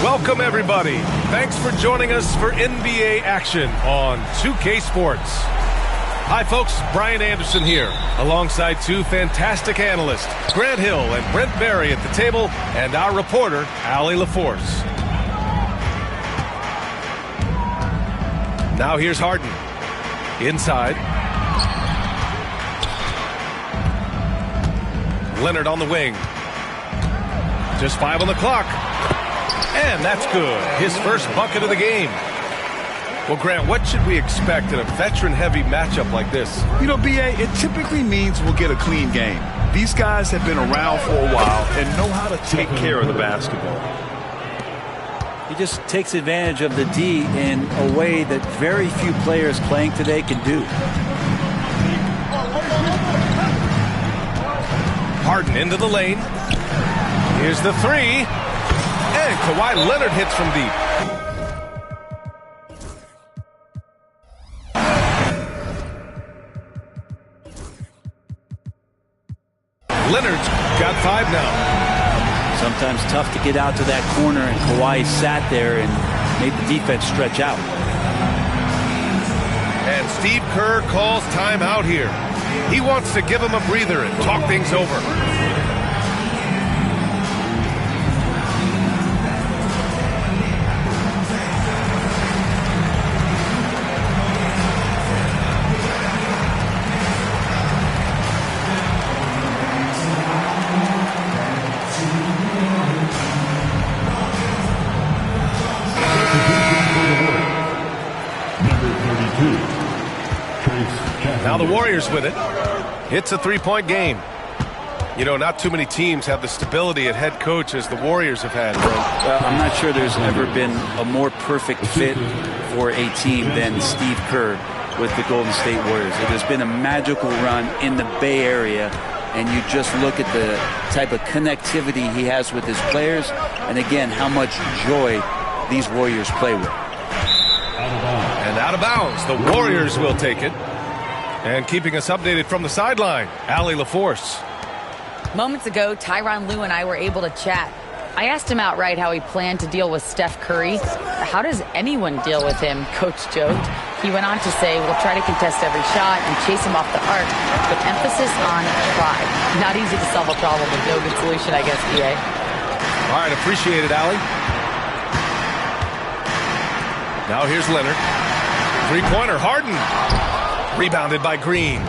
Welcome, everybody. Thanks for joining us for NBA action on 2K Sports. Hi, folks. Brian Anderson here, alongside two fantastic analysts, Grant Hill and Brent Barry at the table, and our reporter, Allie LaForce. Now here's Harden. Inside. Leonard on the wing. Just 5 on the clock. And that's good. His first bucket of the game. Well, Grant, what should we expect in a veteran-heavy matchup like this? You know, B.A., it typically means we'll get a clean game. These guys have been around for a while and know how to take care of the basketball. He just takes advantage of the D in a way that very few players playing today can do. Harden into the lane. Here's the three. And Kawhi Leonard hits from deep. Leonard's got 5 now. Sometimes tough to get out to that corner, and Kawhi sat there and made the defense stretch out. And Steve Kerr calls timeout here. He wants to give him a breather and talk things over. Now the Warriors with it. It's a 3-point game. You know, not too many teams have the stability at head coach as the Warriors have had. Well, I'm not sure there's ever been a more perfect fit for a team than Steve Kerr with the Golden State Warriors. It has been a magical run in the Bay Area, and you just look at the type of connectivity he has with his players, and again, how much joy these Warriors play with. And out of bounds, the Warriors will take it. And keeping us updated from the sideline, Allie LaForce. Moments ago, Tyronn Lue and I were able to chat. I asked him outright how he planned to deal with Steph Curry. How does anyone deal with him? Coach joked. He went on to say, we'll try to contest every shot and chase him off the arc, with emphasis on try. Not easy to solve a problem with no good solution, I guess, BA. All right, appreciate it, Allie. Now here's Leonard. Three-pointer, Harden. Rebounded by Green.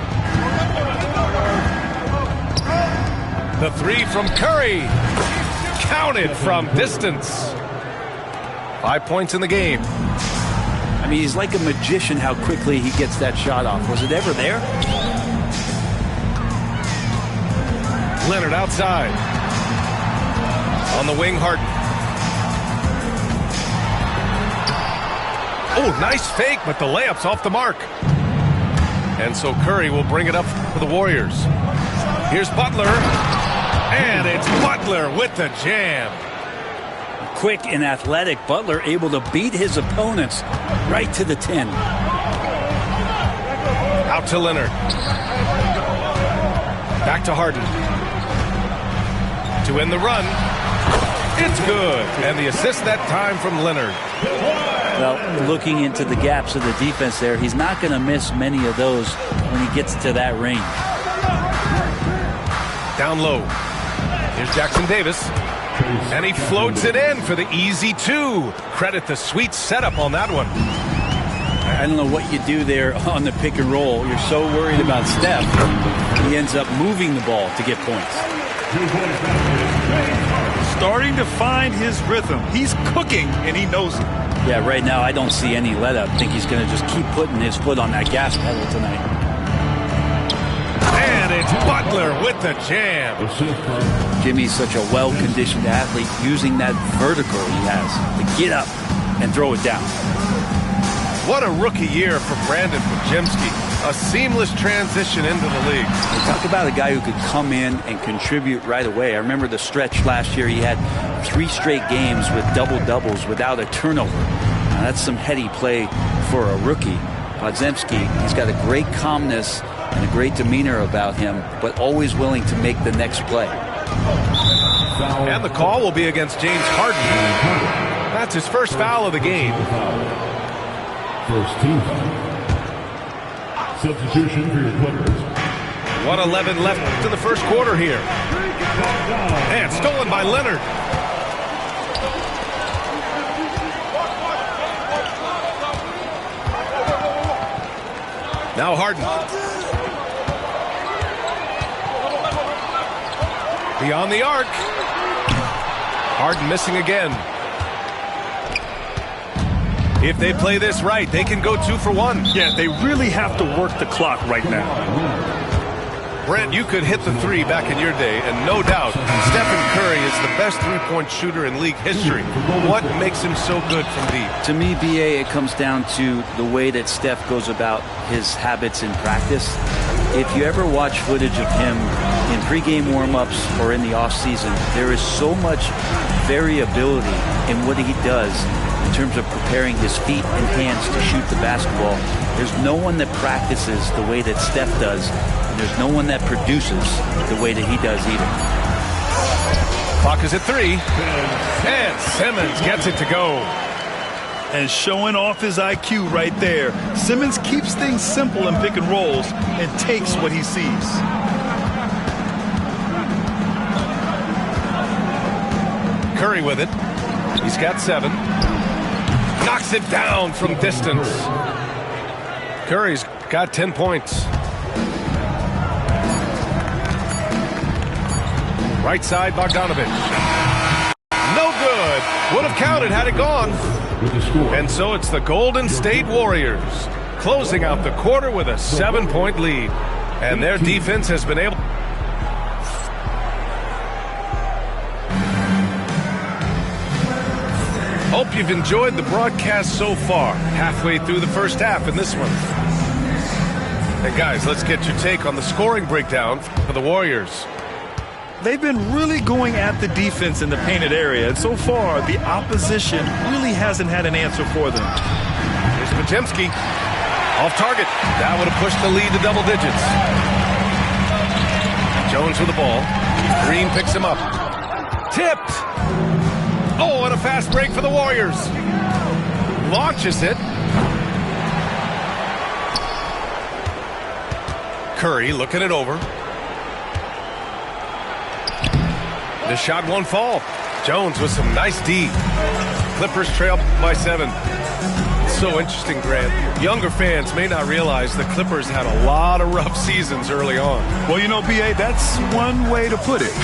The three from Curry. Counted from distance. 5 points in the game. I mean, he's like a magician how quickly he gets that shot off. Was it ever there? Leonard outside. On the wing, Harden. Oh, nice fake, but the layup's off the mark. And so Curry will bring it up for the Warriors. Here's Butler. And it's Butler with the jam. Quick and athletic, Butler able to beat his opponents right to the 10. Out to Leonard. Back to Harden. To end the run. It's good. And the assist that time from Leonard. Well, looking into the gaps of the defense there, he's not going to miss many of those when he gets to that range. Down low. Here's Jackson Davis. And he floats it in for the easy 2. Credit the sweet setup on that one. I don't know what you do there on the pick and roll. You're so worried about Steph. He ends up moving the ball to get points. Starting to find his rhythm. He's cooking, and he knows it. Yeah, right now I don't see any let up. I think he's going to just keep putting his foot on that gas pedal tonight. And it's Butler with the jam. Jimmy's such a well-conditioned athlete, using that vertical he has to get up and throw it down. What a rookie year for Brandon Podziemski. A seamless transition into the league. Talk about a guy who could come in and contribute right away. I remember the stretch last year. He had 3 straight games with double-doubles without a turnover. Now, that's some heady play for a rookie. Podziemski, he's got a great calmness and a great demeanor about him, but always willing to make the next play. And the call will be against James Harden. That's his first foul of the game. First team foul. Substitution for your Clippers. 1:11 left in the first quarter here. And stolen by Leonard. Now Harden. Beyond the arc. Harden missing again. If they play this right, they can go 2 for 1. Yeah, they really have to work the clock right now. Brent, you could hit the 3 back in your day, and no doubt, Stephen Curry is the best three-point shooter in league history. What makes him so good from deep? To me, BA, it comes down to the way that Steph goes about his habits in practice. If you ever watch footage of him in pregame warm-ups or in the off-season, there is so much variability in what he does in terms of preparing his feet and hands to shoot the basketball. There's no one that practices the way that Steph does, and there's no one that produces the way that he does either. Clock is at 3, and Simmons gets it to go. And showing off his IQ right there. Simmons keeps things simple in pick and rolls and takes what he sees. Curry with it. He's got 7. Knocks it down from distance. Curry's got 10 points. Right side, Bogdanovich. No good. Would have counted had it gone. And so it's the Golden State Warriors closing out the quarter with a 7-point lead. And their defense has been able... Hope you've enjoyed the broadcast so far. Halfway through the first half in this one. And guys, let's get your take on the scoring breakdown for the Warriors. They've been really going at the defense in the painted area, and so far the opposition really hasn't had an answer for them. Here's Podziemski. Off target. That would have pushed the lead to double digits. Jones with the ball. Green picks him up. Tipped. Oh, and a fast break for the Warriors. Launches it. Curry looking it over. The shot won't fall. Jones with some nice D. Clippers trail by 7. So interesting, Grant. Younger fans may not realize the Clippers had a lot of rough seasons early on. Well, you know, BA, that's one way to put it.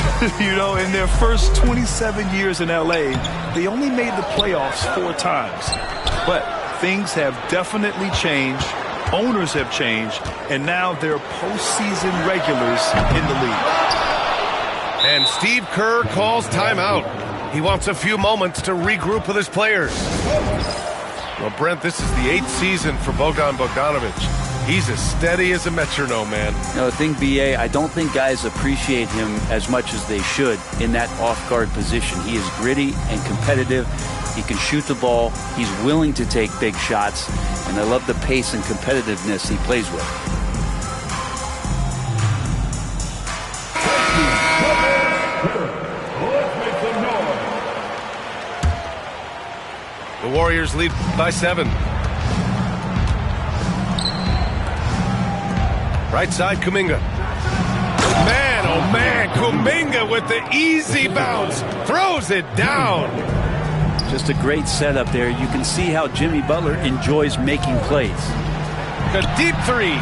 You know, in their first 27 years in L.A., they only made the playoffs 4 times. But things have definitely changed. Owners have changed. And now they're postseason regulars in the league. And Steve Kerr calls timeout. He wants a few moments to regroup with his players. Well, Brent, this is the 8th season for Bogdan Bogdanovich. He's as steady as a metronome, man. You know, the thing, BA, I don't think guys appreciate him as much as they should in that off-guard position. He is gritty and competitive. He can shoot the ball. He's willing to take big shots. And I love the pace and competitiveness he plays with. The Warriors lead by 7. Right side, Kuminga. Man, oh man, Kuminga with the easy bounce. Throws it down. Just a great setup there. You can see how Jimmy Butler enjoys making plays. A deep 3.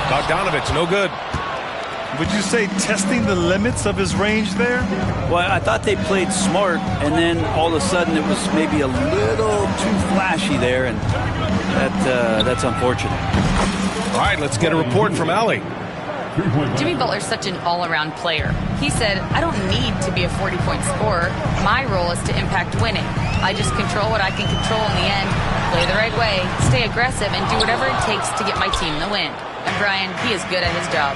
Bogdanovich, no good. Would you say testing the limits of his range there? Well, I thought they played smart, and then all of a sudden it was maybe a little too flashy there, and that's unfortunate. All right, let's get a report from Allie. Jimmy Butler's such an all-around player. He said, I don't need to be a 40-point scorer. My role is to impact winning. I just control what I can control in the end, play the right way, stay aggressive, and do whatever it takes to get my team the win. And Brian, he is good at his job.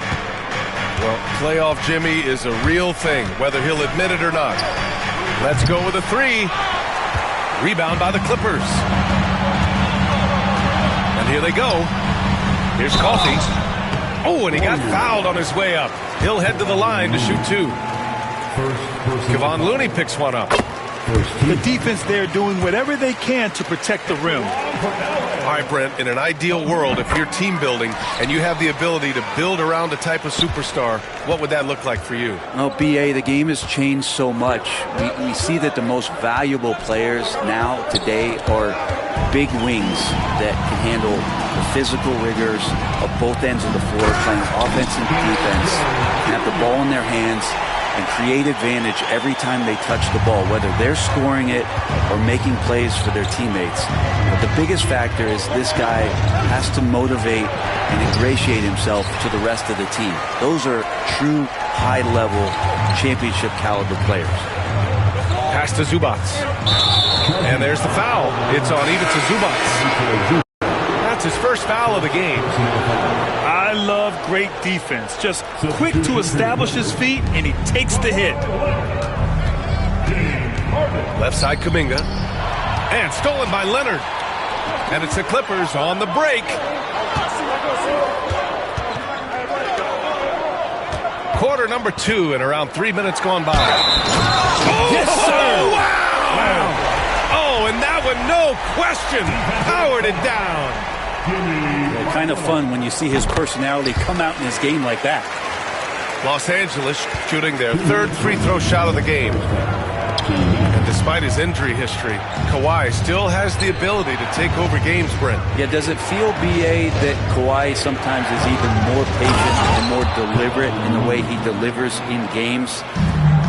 Well, playoff Jimmy is a real thing, whether he'll admit it or not. Let's go with a 3. Rebound by the Clippers. And here they go. Here's Coffey. Oh, and he got fouled on his way up. He'll head to the line to shoot 2. Kevon Looney picks one up. The defense there doing whatever they can to protect the rim. All right, Brent, in an ideal world, if you're team building and you have the ability to build around a type of superstar, what would that look like for you? Well, BA, the game has changed so much. We see that the most valuable players now, today, are big wings that can handle the physical rigors of both ends of the floor, playing offense and defense, have the ball in their hands, and create advantage every time they touch the ball, whether they're scoring it or making plays for their teammates. But the biggest factor is this guy has to motivate and ingratiate himself to the rest of the team. Those are true high-level championship caliber players. Pass to Zubac. And there's the foul. It's on Ivica Zubac. That's his first foul of the game. I love great defense. Just quick to establish his feet, and he takes the hit. Left side Kuminga. And stolen by Leonard. And it's the Clippers on the break. Quarter number 2 and around 3 minutes gone by. Oh, yes, sir. Wow. Oh, and that one, no question, powered it down. Well, kind of fun when you see his personality come out in his game like that. Los Angeles shooting their third free throw shot of the game. And despite his injury history, Kawhi still has the ability to take over games, Brent. Yeah, does it feel, BA, that Kawhi sometimes is even more patient and more deliberate in the way he delivers in games?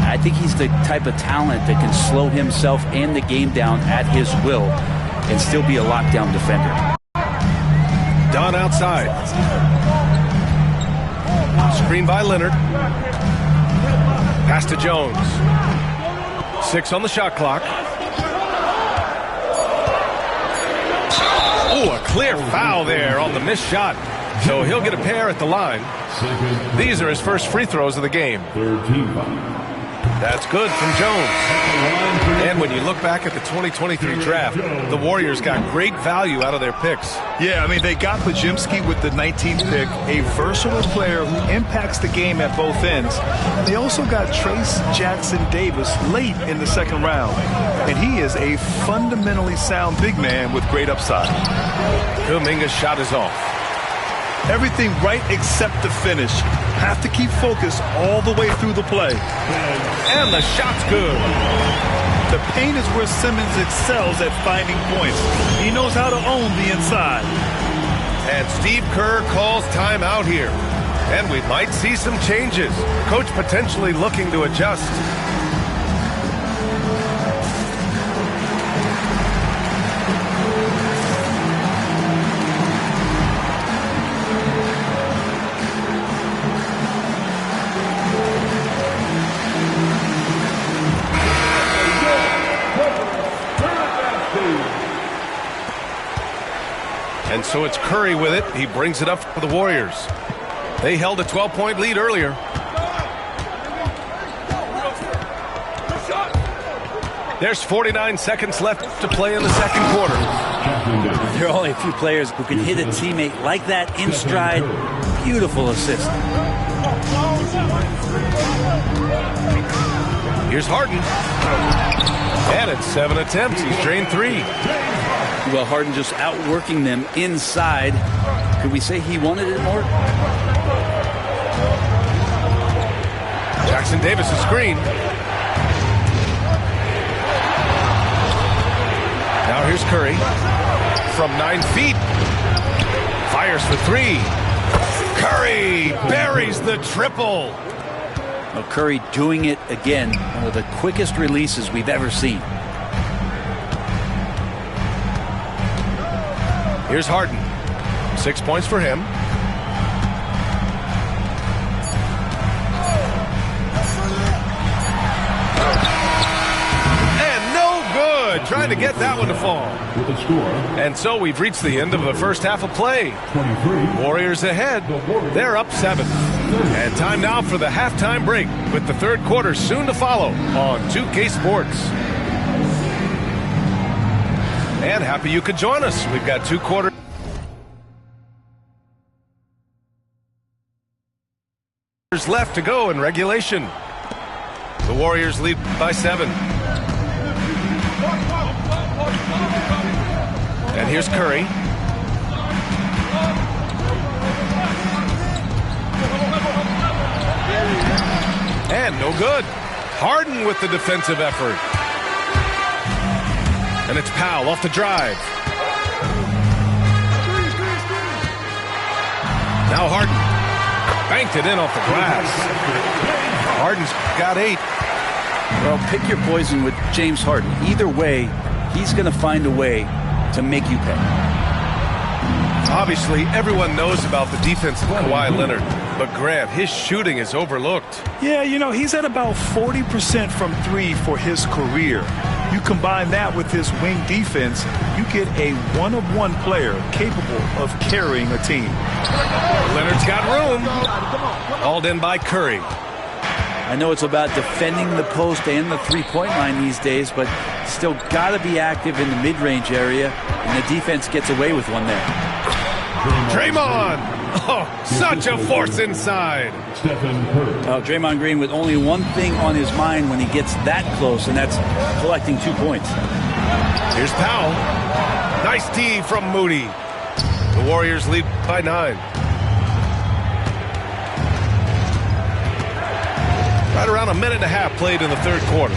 I think he's the type of talent that can slow himself and the game down at his will and still be a lockdown defender. Don outside. Screen by Leonard. Pass to Jones. 6 on the shot clock. Oh, a clear foul there on the missed shot. So he'll get a pair at the line. These are his first free throws of the game. That's good from Jones. And when you look back at the 2023 draft, the Warriors got great value out of their picks. Yeah, I mean, they got Podziemski with the 19th pick, a versatile player who impacts the game at both ends. And they also got Trace Jackson-Davis late in the second round. And he is a fundamentally sound big man with great upside. Kuminga's shot is off. Everything right except the finish. Have to keep focus all the way through the play. And the shot's good. The paint is where Simmons excels at finding points. He knows how to own the inside. And Steve Kerr calls timeout here. And we might see some changes. Coach potentially looking to adjust. And so it's Curry with it. He brings it up for the Warriors. They held a 12-point lead earlier. There's 49 seconds left to play in the second quarter. There are only a few players who can hit a teammate like that in stride. Beautiful assist. Here's Harden. And it's 7 attempts. He's drained 3. Well, Harden just outworking them inside. Could we say he wanted it more? Jackson Davis' screen. Now here's Curry. From 9 feet. Fires for 3. Curry buries the triple. Well, Curry doing it again. One of the quickest releases we've ever seen. Here's Harden. 6 points for him. And no good. Trying to get that one to fall. And so we've reached the end of the first half of play. Warriors ahead. They're up 7. And time now for the halftime break with the third quarter soon to follow on 2K Sports. And happy you could join us. We've got 2 quarters left to go in regulation. The Warriors lead by 7. And here's Curry. And no good. Harden with the defensive effort. And it's Powell off the drive. Now Harden. Banked it in off the glass. Harden's got 8. Well, pick your poison with James Harden. Either way, he's going to find a way to make you pay. Obviously, everyone knows about the defense of Kawhi Leonard. But Grant, his shooting is overlooked. Yeah, you know, he's at about 40% from 3 for his career. You combine that with his wing defense, you get a one-of-one player capable of carrying a team. Leonard's got room. Hauled in by Curry. I know it's about defending the post and the three-point line these days, but still got to be active in the mid-range area, and the defense gets away with one there. Draymond! Oh, such a force inside. Draymond Green with only one thing on his mind when he gets that close, and that's collecting 2 points. Here's Powell. Nice D from Moody. The Warriors lead by 9. Right around a minute and a half played in the third quarter.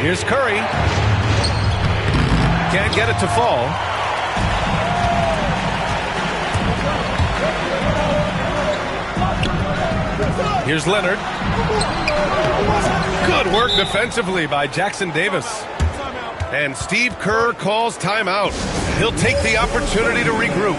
Here's Curry. Can't get it to fall. Here's Leonard. Good work defensively by Jackson Davis. And Steve Kerr calls timeout. He'll take the opportunity to regroup.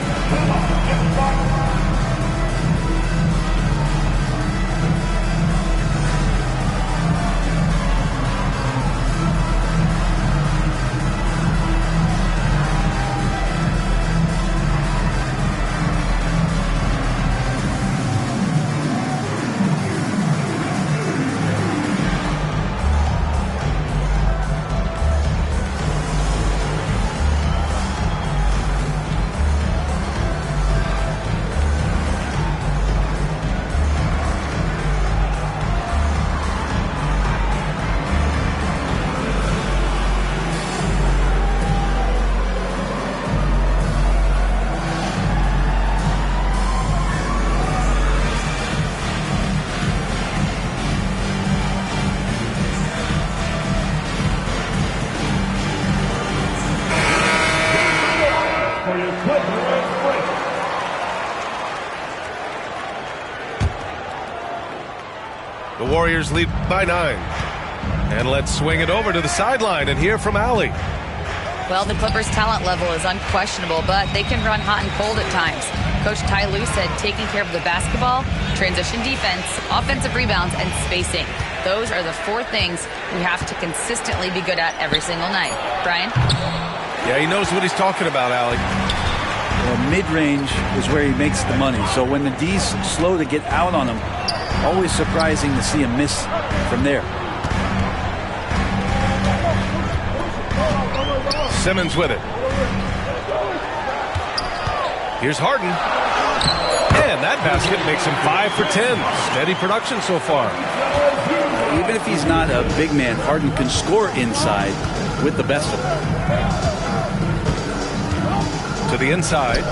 The Warriors lead by 9. And let's swing it over to the sideline and hear from Allie. Well, the Clippers' talent level is unquestionable, but they can run hot and cold at times. Coach Ty Lue said taking care of the basketball, transition defense, offensive rebounds, and spacing. Those are the 4 things we have to consistently be good at every single night. Brian? Yeah, he knows what he's talking about, Allie. Well, mid-range is where he makes the money. So when the D's slow to get out on him, always surprising to see him miss from there. Simmons with it. Here's Harden. And that basket makes him 5 for 10. Steady production so far. Even if he's not a big man, Harden can score inside with the best of them. To the inside.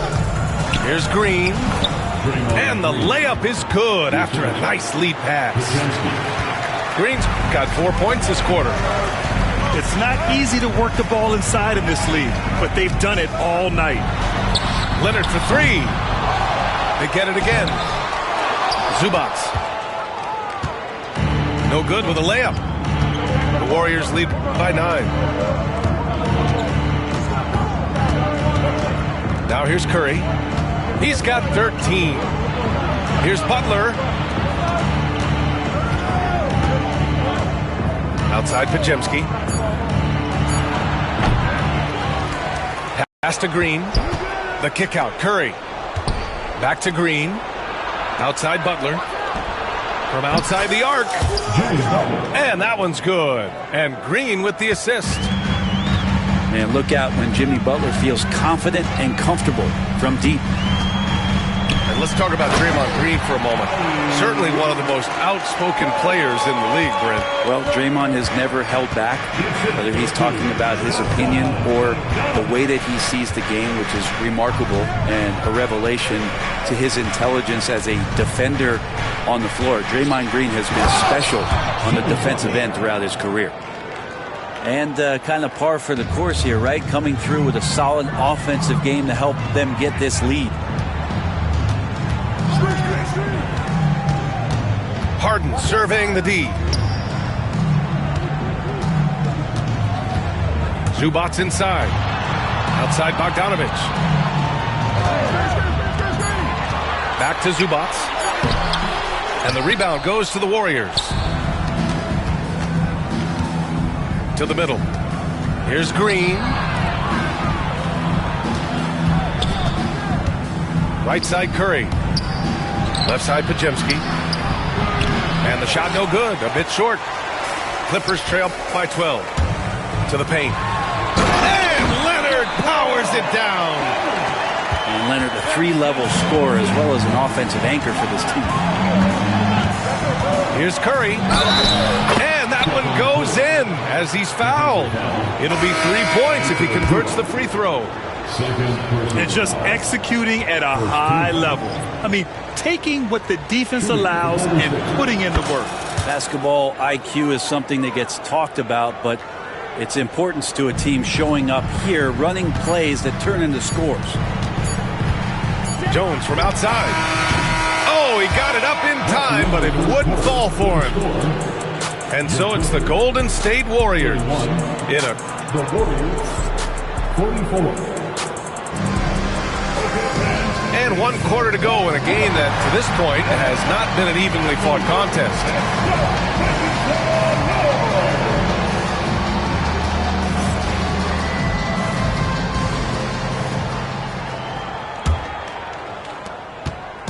Here's Green. And the layup is good after a nice lead pass. Green's got 4 points this quarter. It's not easy to work the ball inside in this league, but they've done it all night. Leonard for 3. They get it again. Zubac. No good with a layup. The Warriors lead by 9. Now here's Curry. He's got 13. Here's Butler. Outside Pajemski. Pass to Green. The kick out. Curry. Back to Green. Outside Butler. From outside the arc. And that one's good. And Green with the assist. And look out when Jimmy Butler feels confident and comfortable from deep. And And let's talk about Draymond Green for a moment. Certainly one of the most outspoken players in the league, Brent. Well, Draymond has never held back, whether he's talking about his opinion or the way that he sees the game, which is remarkable and a revelation to his intelligence as a defender on the floor. Draymond Green has been special on the defensive end throughout his career. And kind of par for the course here, right? Coming through with a solid offensive game to help them get this lead. Harden surveying the D. Zubats inside. Outside Bogdanovich. Back to Zubats. And the rebound goes to the Warriors. To the middle. Here's Green. Right side Curry. Left side Podziemski. And the shot no good. A bit short. Clippers trail by 12. To the paint. And Leonard powers it down. And Leonard, a three-level scorer as well as an offensive anchor for this team. Here's Curry. And that one goes in as he's fouled. It'll be 3 points if he converts the free throw. And just executing at a high level. I mean, taking what the defense allows and putting in the work. Basketball IQ is something that gets talked about, but its importance to a team showing up here, running plays that turn into scores. Jones from outside. Oh, he got it up in time, but it wouldn't fall for him. And so it's the Golden State Warriors in a... The Warriors, 44. And 1 quarter to go in a game that, to this point, has not been an evenly fought contest.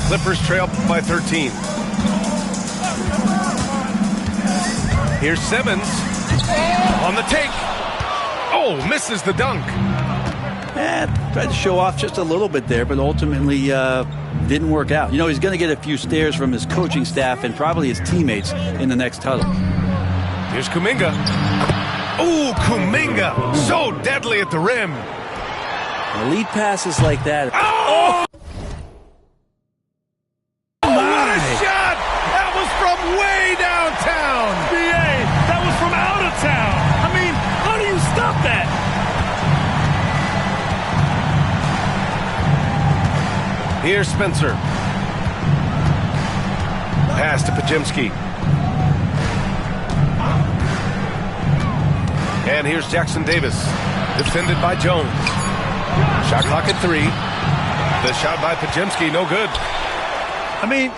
Clippers trail by 13. Here's Simmons on the take. Oh, misses the dunk. Tried to show off just a little bit there, but ultimately didn't work out. You know, he's going to get a few stares from his coaching staff and probably his teammates in the next huddle. Here's Kuminga. Ooh, Kuminga. So deadly at the rim. Elite passes like that. Oh! What a shot! That was from way downtown. BA, that was from out of town. I mean, how do you stop that? Here's Spencer. Pass to Podziemski. And here's Jackson Davis. Defended by Jones. Shot clock at 3. The shot by Podziemski, no good. I mean...